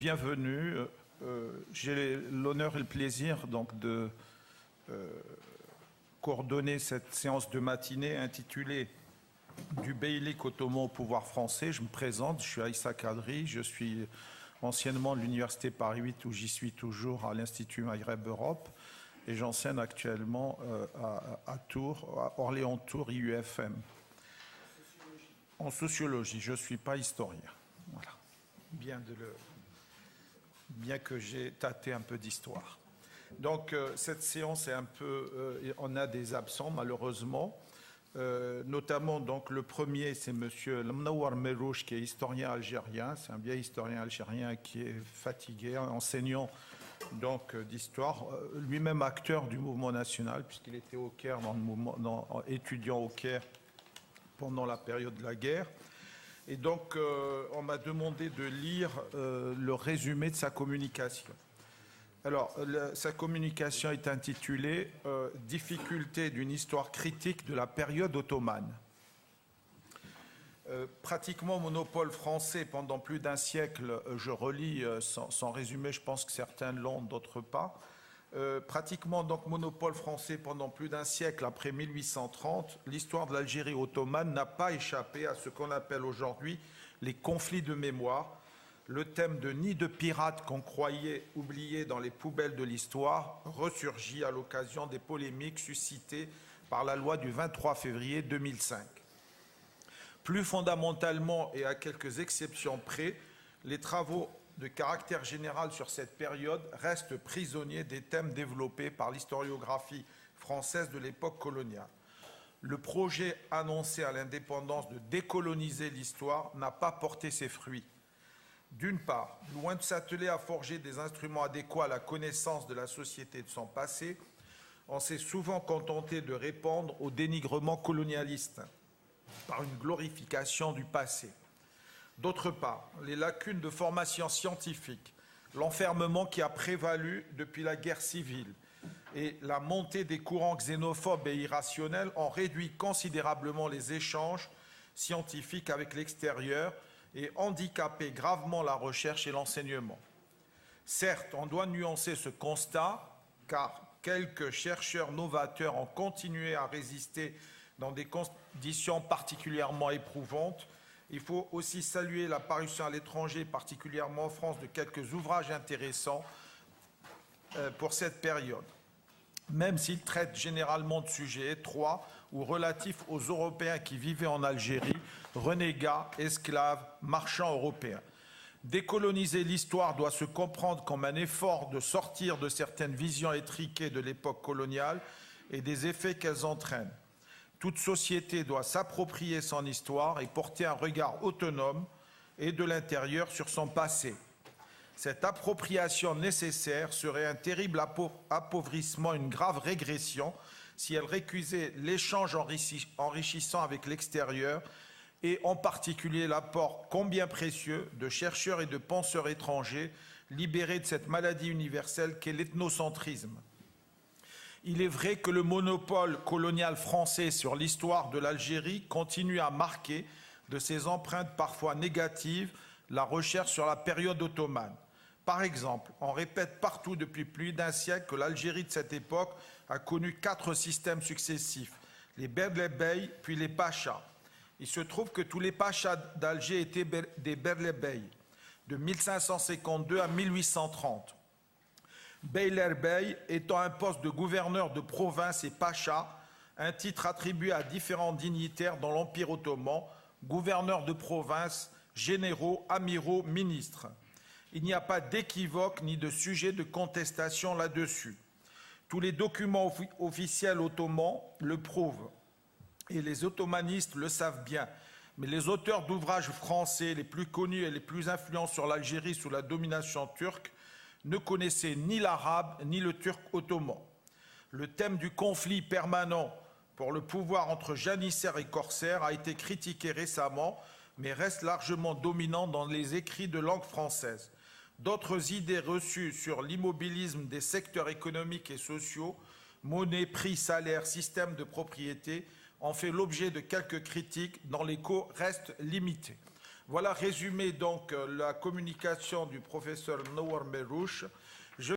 Bienvenue. J'ai l'honneur et le plaisir donc de coordonner cette séance de matinée intitulée Du Beylik ottoman au pouvoir français. Je me présente, je suis Aïssa Kadri, je suis anciennement de l'Université Paris 8 où j'y suis toujours à l'Institut Maghreb Europe et j'enseigne actuellement à Tours, à Orléans-Tours, IUFM. En sociologie, je ne suis pas historien. Voilà. Bien que j'ai tâté un peu d'histoire. Donc cette séance est un peu... on a des absents malheureusement, notamment donc le premier c'est monsieur Mnawar Merouch qui est historien algérien, c'est un vieil historien algérien qui est fatigué, enseignant donc d'histoire, lui-même acteur du mouvement national puisqu'il était au Caire dans le mouvement, étudiant au Caire pendant la période de la guerre. Et donc, on m'a demandé de lire le résumé de sa communication. Alors, sa communication est intitulée « Difficulté d'une histoire critique de la période ottomane ». Pratiquement monopole français pendant plus d'un siècle, je relis sans résumé, je pense que certains l'ont, d'autres pas. Pratiquement donc monopole français pendant plus d'un siècle après 1830, l'histoire de l'Algérie ottomane n'a pas échappé à ce qu'on appelle aujourd'hui les conflits de mémoire, le thème de nid de pirates qu'on croyait oublié dans les poubelles de l'histoire ressurgit à l'occasion des polémiques suscitées par la loi du 23 février 2005. Plus fondamentalement et à quelques exceptions près, les travaux de caractère général sur cette période restent prisonniers des thèmes développés par l'historiographie française de l'époque coloniale. Le projet annoncé à l'indépendance de décoloniser l'histoire n'a pas porté ses fruits. D'une part, loin de s'atteler à forger des instruments adéquats à la connaissance de la société de son passé, on s'est souvent contenté de répondre au dénigrement colonialiste par une glorification du passé. D'autre part, les lacunes de formation scientifique, l'enfermement qui a prévalu depuis la guerre civile et la montée des courants xénophobes et irrationnels ont réduit considérablement les échanges scientifiques avec l'extérieur et handicapé gravement la recherche et l'enseignement. Certes, on doit nuancer ce constat, car quelques chercheurs novateurs ont continué à résister dans des conditions particulièrement éprouvantes. Il faut aussi saluer la parution à l'étranger, particulièrement en France, de quelques ouvrages intéressants pour cette période, même s'ils traitent généralement de sujets étroits ou relatifs aux Européens qui vivaient en Algérie, renégats, esclaves, marchands européens. Décoloniser l'histoire doit se comprendre comme un effort de sortir de certaines visions étriquées de l'époque coloniale et des effets qu'elles entraînent. Toute société doit s'approprier son histoire et porter un regard autonome et de l'intérieur sur son passé. Cette appropriation nécessaire serait un terrible appauvrissement, une grave régression si elle récusait l'échange enrichissant avec l'extérieur et en particulier l'apport combien précieux de chercheurs et de penseurs étrangers libérés de cette maladie universelle qu'est l'ethnocentrisme. Il est vrai que le monopole colonial français sur l'histoire de l'Algérie continue à marquer de ses empreintes parfois négatives la recherche sur la période ottomane. Par exemple, on répète partout depuis plus d'un siècle que l'Algérie de cette époque a connu 4 systèmes successifs, les Berlebey puis les Pachas. Il se trouve que tous les Pachas d'Alger étaient des Berlebey, de 1552 à 1830. Beylerbey étant un poste de gouverneur de province et pacha, un titre attribué à différents dignitaires dans l'Empire ottoman, gouverneurs de province, généraux, amiraux, ministres. Il n'y a pas d'équivoque ni de sujet de contestation là-dessus. Tous les documents officiels ottomans le prouvent, et les ottomanistes le savent bien. Mais les auteurs d'ouvrages français les plus connus et les plus influents sur l'Algérie sous la domination turque ne connaissaient ni l'arabe ni le turc ottoman. Le thème du conflit permanent pour le pouvoir entre janissaires et corsaires a été critiqué récemment, mais reste largement dominant dans les écrits de langue française. D'autres idées reçues sur l'immobilisme des secteurs économiques et sociaux, monnaie, prix, salaire, système de propriété, ont fait l'objet de quelques critiques dont l'écho reste limité. Voilà résumé donc la communication du professeur Noor Merouche.